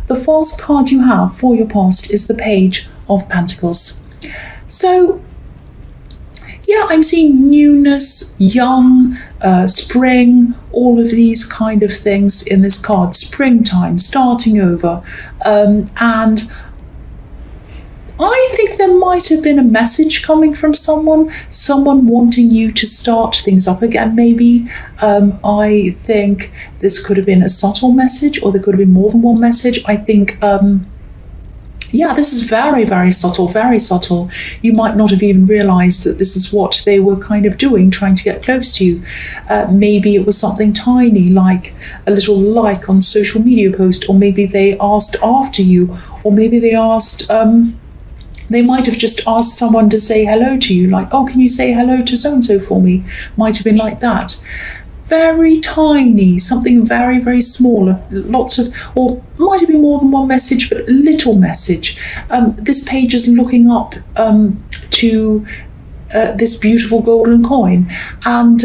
the first card you have for your past is the Page of Pentacles. So yeah, I'm seeing newness, young, spring, all of these kind of things in this card. Springtime, starting over. And I think there might have been a message coming from someone wanting you to start things up again, maybe. I think this could have been a subtle message, or there could have been more than one message. I think yeah, this is very, very subtle, very subtle. You might not have even realized that this is what they were kind of doing, trying to get close to you. Maybe it was something tiny, like a little like on social media post, or maybe they asked after you, or maybe they asked, they might have just asked someone to say hello to you, like, oh, can you say hello to so-and-so for me? Might have been like that. Very tiny, something very, very small, lots of, or might have been more than one message, but a little message. This page is looking up to this beautiful golden coin, and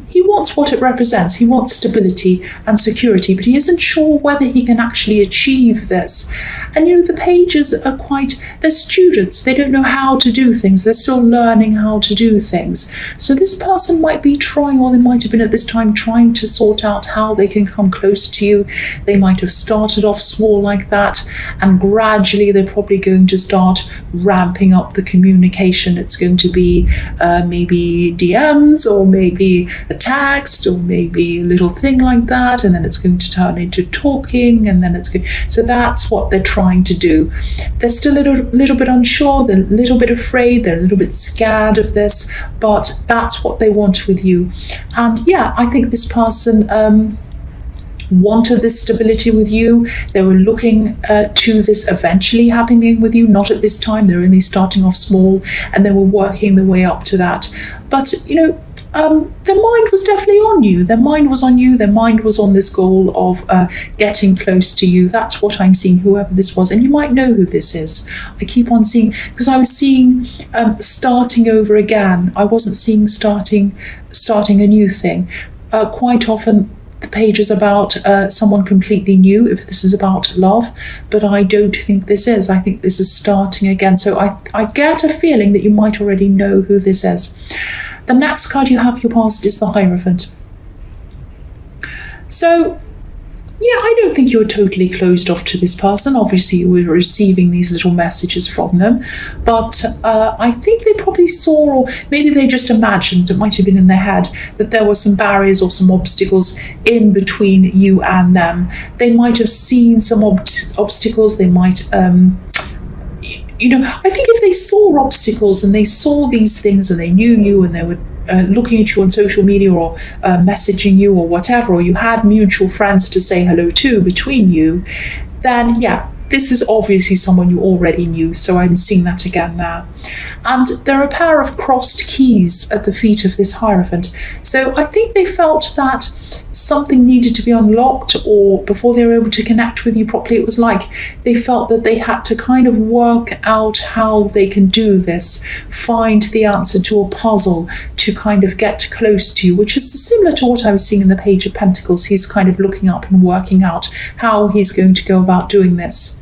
he wants what it represents. He wants stability and security, but he isn't sure whether he can actually achieve this. And you know, the pages are they're students. They don't know how to do things. They're still learning how to do things. So this person might be trying, or they might have been at this time trying to sort out how they can come close to you. They might have started off small like that, and gradually they're probably going to start ramping up the communication. It's going to be maybe DMs, or maybe a text, or maybe a little thing like that, and then it's going to turn into talking, and then it's going. So that's what they're trying to do. They're still a little bit unsure, they're a little bit afraid, they're a little bit scared of this, but that's what they want with you. And yeah, I think this person wanted this stability with you. They were looking to this eventually happening with you, not at this time. They're only starting off small, and they were working their way up to that. But you know, their mind was definitely on you. Their mind was on you. Their mind was on this goal of getting close to you. That's what I'm seeing, whoever this was. And you might know who this is. I keep on seeing, because I was seeing starting over again. I wasn't seeing starting a new thing. Quite often the page is about someone completely new, if this is about love, but I don't think this is. I think this is starting again. So I get a feeling that you might already know who this is. The next card you have for your past is the Hierophant. So yeah, I don't think you were totally closed off to this person. Obviously, you were receiving these little messages from them, but I think they probably saw, or maybe they just imagined, it might have been in their head, that there were some barriers or some obstacles in between you and them. They might have seen some obstacles. They might, you know, I think if they saw obstacles and they saw these things and they knew you and they were looking at you on social media, or messaging you, or whatever, or you had mutual friends to say hello to between you, then yeah, this is obviously someone you already knew. So I'm seeing that again there. And there are a pair of crossed keys at the feet of this Hierophant. So I think they felt that something needed to be unlocked, or before they were able to connect with you properly, it was like they felt that they had to kind of work out how they can do this, find the answer to a puzzle to kind of get close to you, which is similar to what I was seeing in the Page of Pentacles. He's kind of looking up and working out how he's going to go about doing this.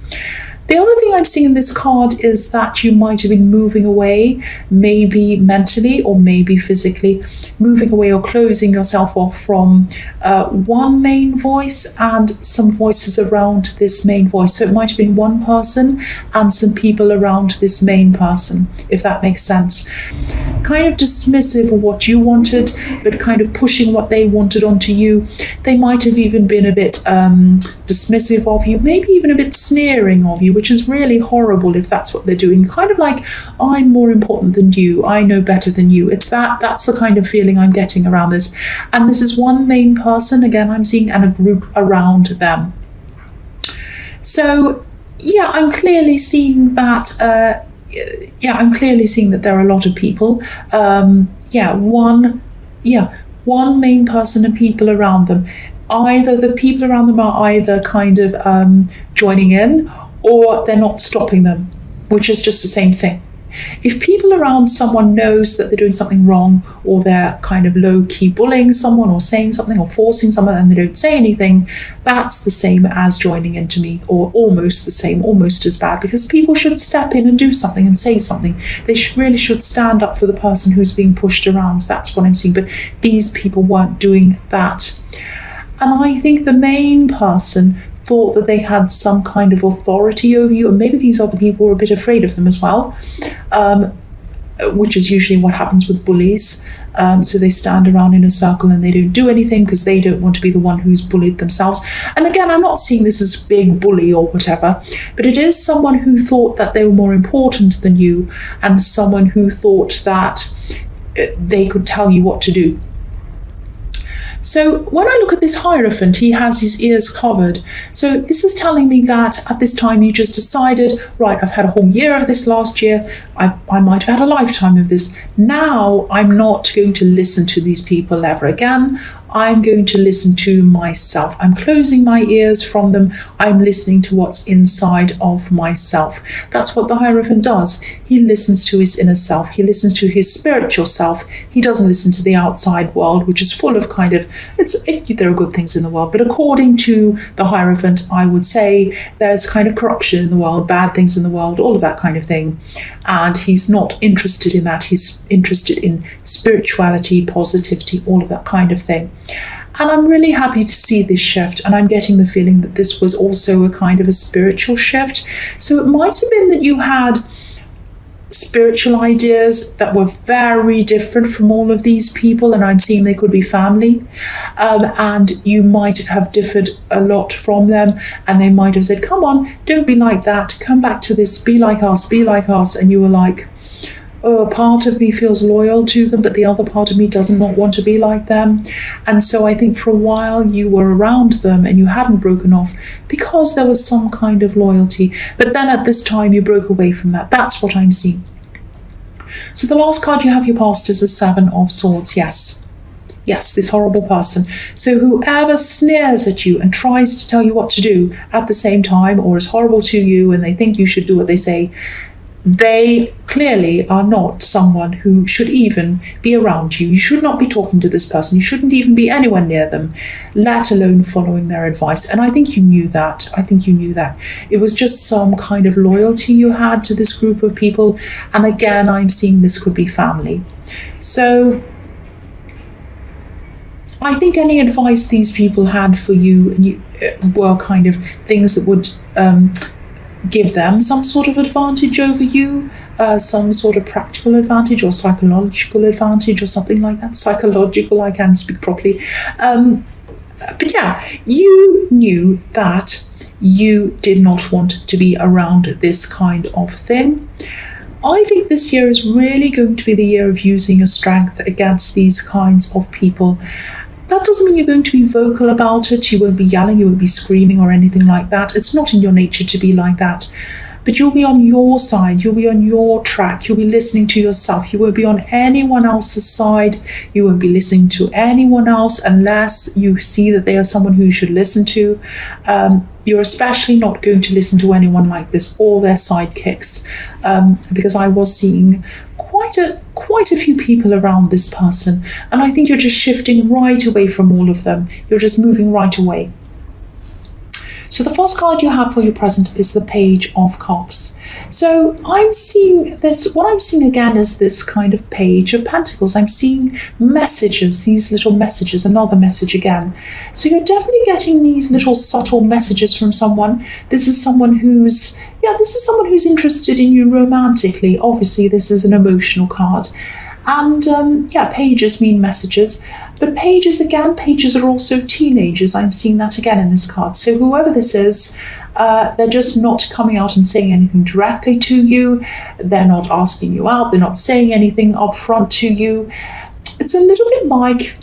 The other thing I'm seeing in this card is that you might have been moving away, maybe mentally or maybe physically, moving away or closing yourself off from one main voice and some voices around this main voice. So it might have been one person and some people around this main person, if that makes sense. Kind of dismissive of what you wanted, but kind of pushing what they wanted onto you. They might have even been a bit dismissive of you, maybe even a bit sneering of you, which is really horrible if that's what they're doing. Kind of like, I'm more important than you, I know better than you. It's that's the kind of feeling I'm getting around this. And this is one main person, again, I'm seeing, and a group around them. So yeah, I'm clearly seeing that I'm clearly seeing that there are a lot of people. One main person and people around them. Either the people around them are either kind of joining in, or they're not stopping them, which is just the same thing. If people around someone knows that they're doing something wrong, or they're kind of low-key bullying someone or saying something or forcing someone and they don't say anything, that's the same as joining into me, or almost the same, almost as bad, because people should step in and do something and say something. They really should stand up for the person who's being pushed around. That's what I'm seeing. But these people weren't doing that. And I think the main person thought that they had some kind of authority over you, and maybe these other people were a bit afraid of them as well, which is usually what happens with bullies. So they stand around in a circle and they don't do anything because they don't want to be the one who's bullied themselves. And again, I'm not seeing this as big bully or whatever, but it is someone who thought that they were more important than you, and someone who thought that they could tell you what to do. So when I look at this Hierophant, he has his ears covered. So this is telling me that at this time you just decided, right, I've had a whole year of this last year. I might have had a lifetime of this. Now I'm not going to listen to these people ever again. I'm going to listen to myself. I'm closing my ears from them. I'm listening to what's inside of myself. That's what the Hierophant does. He listens to his inner self. He listens to his spiritual self. He doesn't listen to the outside world, which is full of kind of, there are good things in the world, but according to the Hierophant, I would say there's kind of corruption in the world, bad things in the world, all of that kind of thing. And he's not interested in that. He's interested in spirituality, positivity, all of that kind of thing. And I'm really happy to see this shift, and I'm getting the feeling that this was also a kind of a spiritual shift. So it might have been that you had spiritual ideas that were very different from all of these people, and I'm seeing they could be family, and you might have differed a lot from them, and they might have said, come on, don't be like that, come back to this, be like us, and you were like, oh, a part of me feels loyal to them, but the other part of me does not want to be like them. And so I think for a while you were around them and you hadn't broken off because there was some kind of loyalty. But then at this time you broke away from that. That's what I'm seeing. So the last card you have your past is the Seven of Swords. Yes, this horrible person. So whoever sneers at you and tries to tell you what to do at the same time, or is horrible to you and they think you should do what they say, they clearly are not someone who should even be around you. You should not be talking to this person. You shouldn't even be anywhere near them, let alone following their advice. And I think you knew that. It was just some kind of loyalty you had to this group of people. And again, I'm seeing this could be family. So I think any advice these people had for you were kind of things that would give them some sort of advantage over you, some sort of practical advantage or psychological advantage or something like that. Psychological, I can speak properly. But yeah, you knew that you did not want to be around this kind of thing. I think this year is really going to be the year of using your strength against these kinds of people. That doesn't mean you're going to be vocal about it. You won't be yelling, you won't be screaming or anything like that. It's not in your nature to be like that. But you'll be on your side, you'll be on your track, you'll be listening to yourself. You won't be on anyone else's side. You won't be listening to anyone else unless you see that they are someone who you should listen to. You're especially not going to listen to anyone like this or their sidekicks, because I was seeing quite a few people around this person, and I think you're just shifting right away from all of them. You're just moving right away. So the first card you have for your present is the Page of Cups. So I'm seeing this, what I'm seeing again is this kind of Page of Pentacles. I'm seeing messages, these little messages, another message again. So you're definitely getting these little subtle messages from someone. This is someone who's interested in you romantically. Obviously, this is an emotional card. And pages mean messages. But pages are also teenagers. I'm seeing that again in this card. So whoever this is, they're just not coming out and saying anything directly to you. They're not asking you out. They're not saying anything up front to you. It's a little bit like,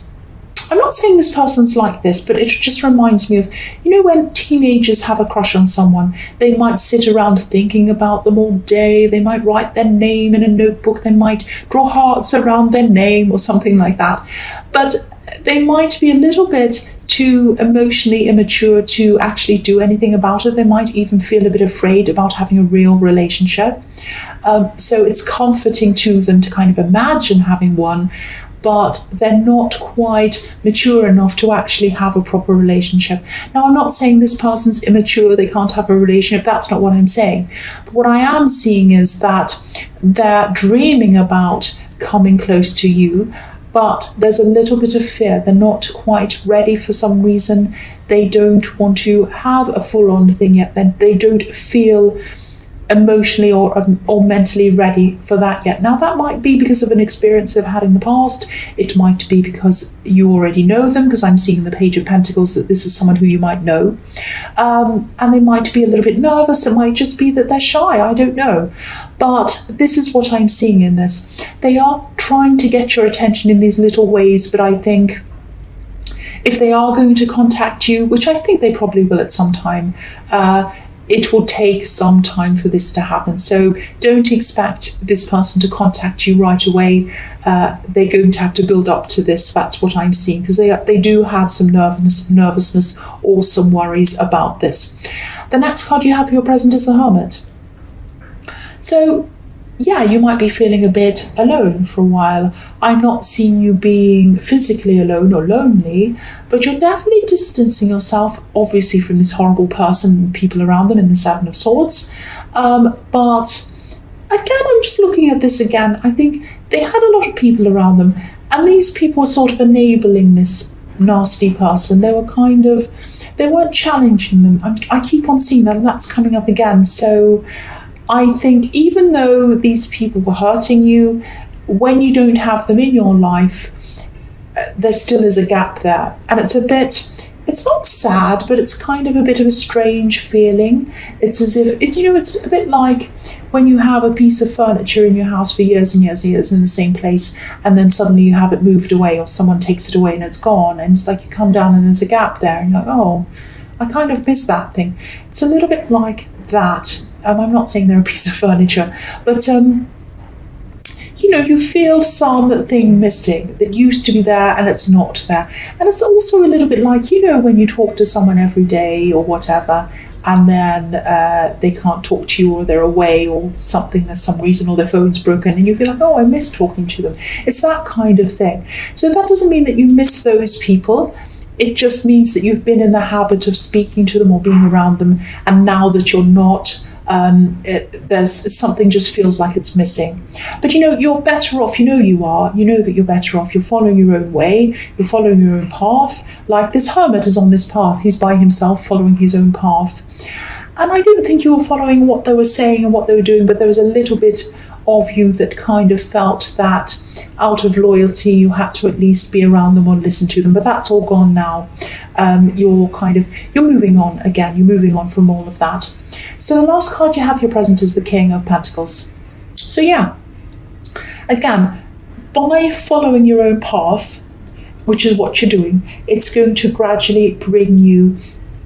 I'm not saying this person's like this, but it just reminds me of, when teenagers have a crush on someone, they might sit around thinking about them all day. They might write their name in a notebook. They might draw hearts around their name or something like that. But they might be a little bit too emotionally immature to actually do anything about it. They might even feel a bit afraid about having a real relationship. So it's comforting to them to kind of imagine having one, but they're not quite mature enough to actually have a proper relationship. Now, I'm not saying this person's immature, they can't have a relationship. That's not what I'm saying. But what I am seeing is that they're dreaming about coming close to you, but there's a little bit of fear. They're not quite ready for some reason. They don't want to have a full-on thing yet. They don't feel emotionally or mentally ready for that yet. Now, that might be because of an experience they've had in the past. It might be because you already know them, because I'm seeing the Page of Pentacles that this is someone who you might know. And they might be a little bit nervous. It might just be that they're shy. I don't know. But this is what I'm seeing in this. They are trying to get your attention in these little ways, but I think if they are going to contact you, which I think they probably will at some time, it will take some time for this to happen. So don't expect this person to contact you right away. They're going to have to build up to this. That's what I'm seeing, because they do have some nervousness or some worries about this. The next card you have for your present is the Hermit. So yeah, you might be feeling a bit alone for a while. I'm not seeing you being physically alone or lonely, but you're definitely distancing yourself, obviously, from this horrible person and people around them in the Seven of Swords. But again, I'm just looking at this again. I think they had a lot of people around them, and these people were sort of enabling this nasty person. They weren't challenging them. I keep on seeing that, and that's coming up again. So I think even though these people were hurting you, when you don't have them in your life, there still is a gap there. And it's not sad, but it's kind of a bit of a strange feeling. It's as if, it's a bit like when you have a piece of furniture in your house for years and years and years in the same place, and then suddenly you have it moved away, or someone takes it away and it's gone. And it's like you come down and there's a gap there, and you're like, oh, I kind of miss that thing. It's a little bit like that. I'm not saying they're a piece of furniture, but you feel something missing that used to be there and it's not there. And it's also a little bit like, when you talk to someone every day or whatever, and then they can't talk to you, or they're away or something, there's some reason, or their phone's broken, and you feel like, oh, I miss talking to them. It's that kind of thing. So that doesn't mean that you miss those people. It just means that you've been in the habit of speaking to them or being around them, and now that you're not, there's something just feels like it's missing. But you're better off. You are. You know that you're better off. You're following your own way. You're following your own path. Like this Hermit is on this path. He's by himself, following his own path. And I don't think you were following what they were saying and what they were doing, but there was a little bit of you that kind of felt that out of loyalty you had to at least be around them or listen to them. But that's all gone now. You're moving on again. You're moving on from all of that. So the last card you have your present is the King of Pentacles. So yeah, again, by following your own path, which is what you're doing, it's going to gradually bring you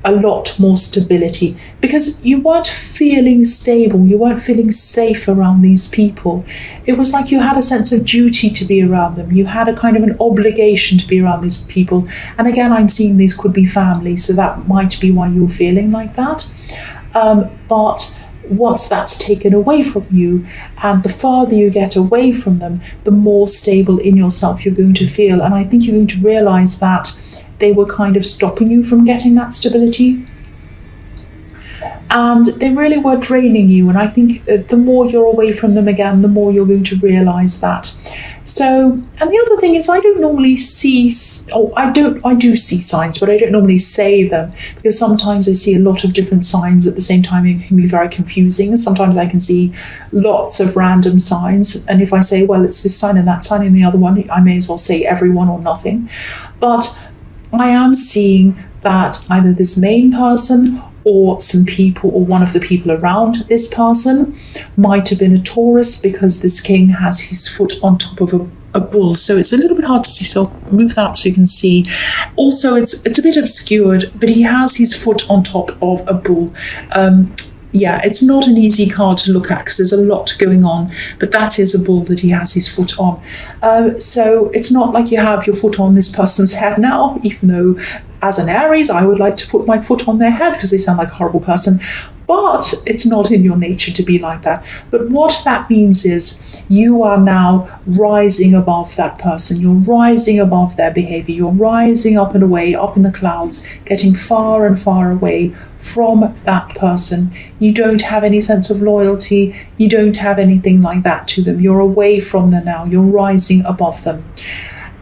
a lot more stability, because you weren't feeling stable, you weren't feeling safe around these people. It was like you had a sense of duty to be around them. You had a kind of an obligation to be around these people. And again, I'm seeing these could be family, so that might be why you're feeling like that. But once that's taken away from you, and the farther you get away from them, the more stable in yourself you're going to feel. And I think you're going to realize that they were kind of stopping you from getting that stability. And they really were draining you. And I think the more you're away from them again, the more you're going to realize that. So, and the other thing is, I don't normally see, I do see signs, but I don't normally say them, because sometimes I see a lot of different signs at the same time. It can be very confusing. Sometimes I can see lots of random signs. And if I say, well, it's this sign and that sign and the other one, I may as well say everyone or nothing. But I am seeing that either this main person or some people, or one of the people around this person, might have been a Taurus, because this king has his foot on top of a bull. So it's a little bit hard to see, so I'll move that up so you can see. Also, it's a bit obscured, but he has his foot on top of a bull. Yeah, it's not an easy card to look at because there's a lot going on, but that is a bull that he has his foot on. So it's not like you have your foot on this person's head now, even though As an Aries, I would like to put my foot on their head because they sound like a horrible person. But it's not in your nature to be like that. But what that means is you are now rising above that person. You're rising above their behavior. You're rising up and away, up in the clouds, getting far and far away from that person. You don't have any sense of loyalty. You don't have anything like that to them. You're away from them now. You're rising above them.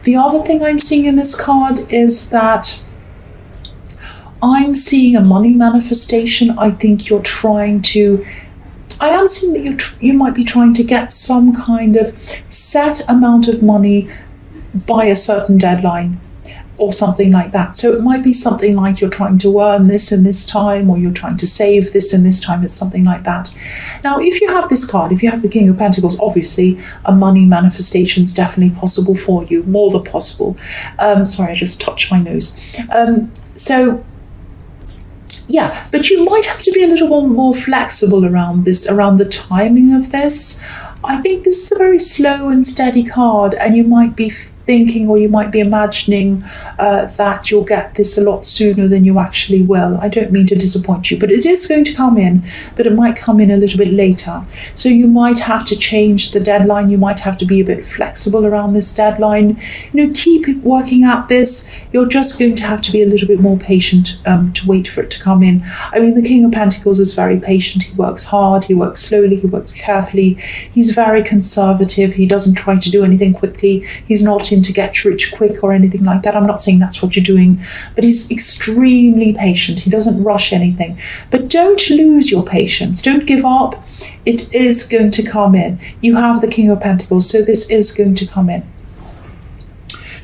The other thing I'm seeing in this card is that I'm seeing a money manifestation. I think you're trying to, I am seeing that you might be trying to get some kind of set amount of money by a certain deadline or something like that. So it might be something like you're trying to earn this in this time, or you're trying to save this in this time. It's something like that. Now, if you have this card, if you have the King of Pentacles, obviously a money manifestation is definitely possible for you, more than possible. Sorry, I just touched my nose. Yeah, but you might have to be a little more flexible around this, around the timing of this. I think this is a very slow and steady card, and you might be thinking, or you might be imagining that you'll get this a lot sooner than you actually will. I don't mean to disappoint you, but it is going to come in, but it might come in a little bit later. So you might have to change the deadline. You might have to be a bit flexible around this deadline. Keep working at this. You're just going to have to be a little bit more patient to wait for it to come in. I mean, the King of Pentacles is very patient. He works hard. He works slowly. He works carefully. He's very conservative. He doesn't try to do anything quickly. He's not to get rich quick or anything like that. I'm not saying that's what you're doing, but he's extremely patient. He doesn't rush anything. But don't lose your patience. Don't give up. It is going to come in. You have the King of Pentacles, so this is going to come in.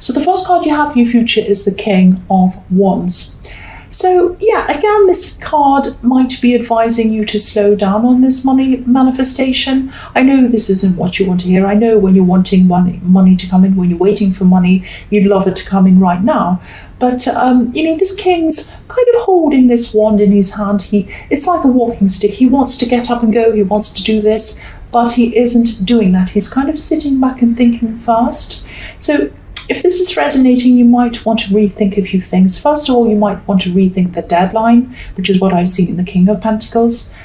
So the first card you have for your future is the King of Wands. So yeah, again, this card might be advising you to slow down on this money manifestation. I know this isn't what you want to hear. I know when you're wanting money to come in, when you're waiting for money, you'd love it to come in right now. But this king's kind of holding this wand in his hand. It's like a walking stick. He wants to get up and go. He wants to do this, but he isn't doing that. He's kind of sitting back and thinking first. So if this is resonating, you might want to rethink a few things. First of all, you might want to rethink the deadline, which is what I've seen in the King of Pentacles.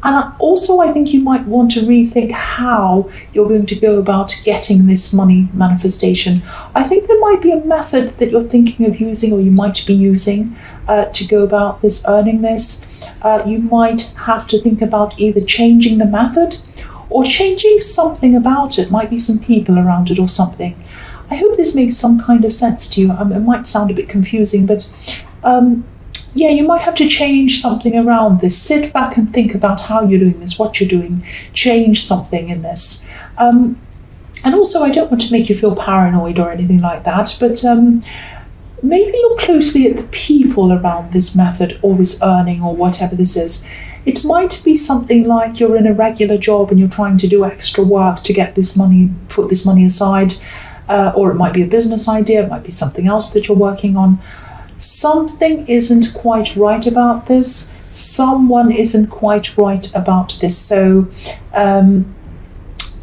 And also, I think you might want to rethink how you're going to go about getting this money manifestation. I think there might be a method that you're thinking of using, or you might be using to go about this, earning this. You might have to think about either changing the method or changing something about it. Might be some people around it or something. I hope this makes some kind of sense to you. It might sound a bit confusing, but yeah, you might have to change something around this. Sit back and think about how you're doing this, what you're doing. Change something in this. And also, I don't want to make you feel paranoid or anything like that, but maybe look closely at the people around this method or this earning or whatever this is. It might be something like you're in a regular job and you're trying to do extra work to get this money, put this money aside. Or it might be a business idea, it might be something else that you're working on. Something isn't quite right about this. Someone isn't quite right about this. So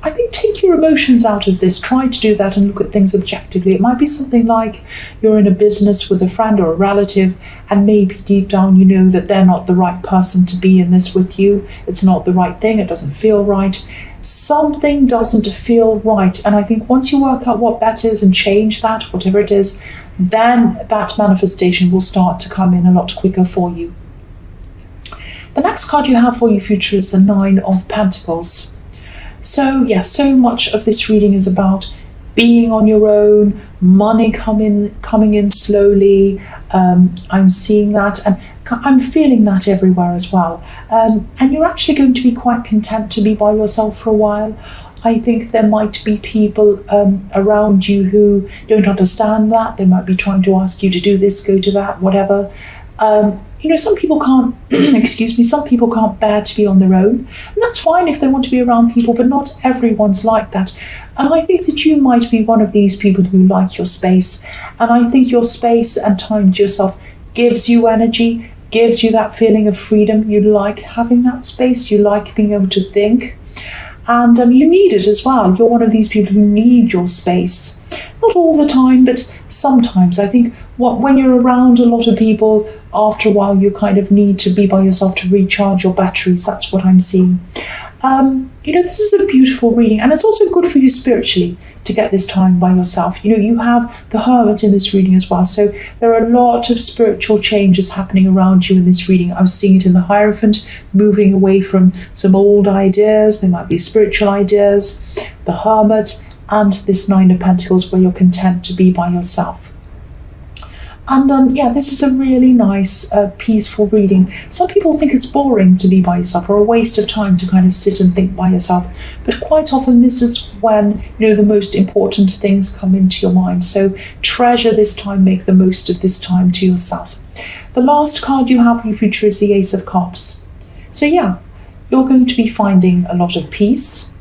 I think take your emotions out of this. Try to do that and look at things objectively. It might be something like you're in a business with a friend or a relative, and maybe deep down you know that they're not the right person to be in this with you. It's not the right thing. It doesn't feel right. Something doesn't feel right. And I think once you work out what that is and change that, whatever it is, then that manifestation will start to come in a lot quicker for you. The next card you have for your future is the Nine of Pentacles. So yeah, so much of this reading is about being on your own, money coming in slowly. I'm seeing that, and I'm feeling that everywhere as well. And you're actually going to be quite content to be by yourself for a while. I think there might be people around you who don't understand that. They might be trying to ask you to do this, go to that, whatever. Some people can't, some people can't bear to be on their own. And that's fine if they want to be around people, but not everyone's like that. And I think that you might be one of these people who like your space. And I think your space and time to yourself gives you energy, gives you that feeling of freedom. You like having that space. You like being able to think. And you need it as well. You're one of these people who need your space. Not all the time, but sometimes. I think when you're around a lot of people, after a while you kind of need to be by yourself to recharge your batteries. That's what I'm seeing. This is a beautiful reading, and it's also good for you spiritually to get this time by yourself. You have the Hermit in this reading as well, so there are a lot of spiritual changes happening around you in this reading. I'm seeing it in the Hierophant, moving away from some old ideas. They might be spiritual ideas, the Hermit, and this Nine of Pentacles, where you're content to be by yourself. And this is a really nice, peaceful reading. Some people think it's boring to be by yourself, or a waste of time to kind of sit and think by yourself. But quite often this is when, the most important things come into your mind. So treasure this time, make the most of this time to yourself. The last card you have for your future is the Ace of Cups. So you're going to be finding a lot of peace.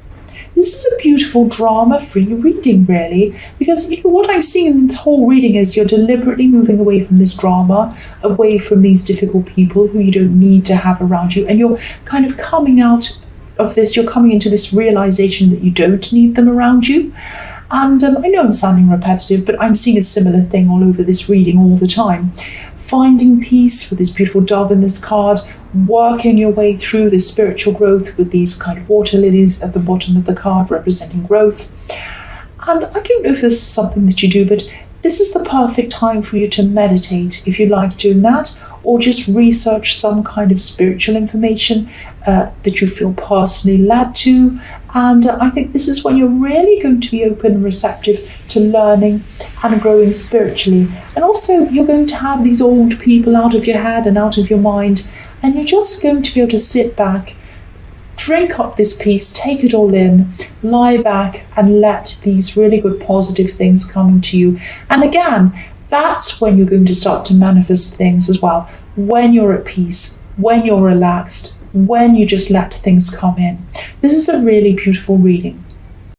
This is a beautiful drama-free reading, really, because what I'm seeing in this whole reading is you're deliberately moving away from this drama, away from these difficult people who you don't need to have around you, and you're kind of coming out of this, you're coming into this realization that you don't need them around you. And I know I'm sounding repetitive, but I'm seeing a similar thing all over this reading all the time. Finding peace with this beautiful dove in this card, working your way through this spiritual growth with these kind of water lilies at the bottom of the card representing growth. And I don't know if this is something that you do, but this is the perfect time for you to meditate if you like doing that, or just research some kind of spiritual information that you feel personally led to. And I think this is when you're really going to be open and receptive to learning and growing spiritually. And also you're going to have these old people out of your head and out of your mind, and you're just going to be able to sit back, drink up this peace, take it all in, lie back and let these really good positive things come to you. And again, that's when you're going to start to manifest things as well. When you're at peace, when you're relaxed, when you just let things come in. This is a really beautiful reading.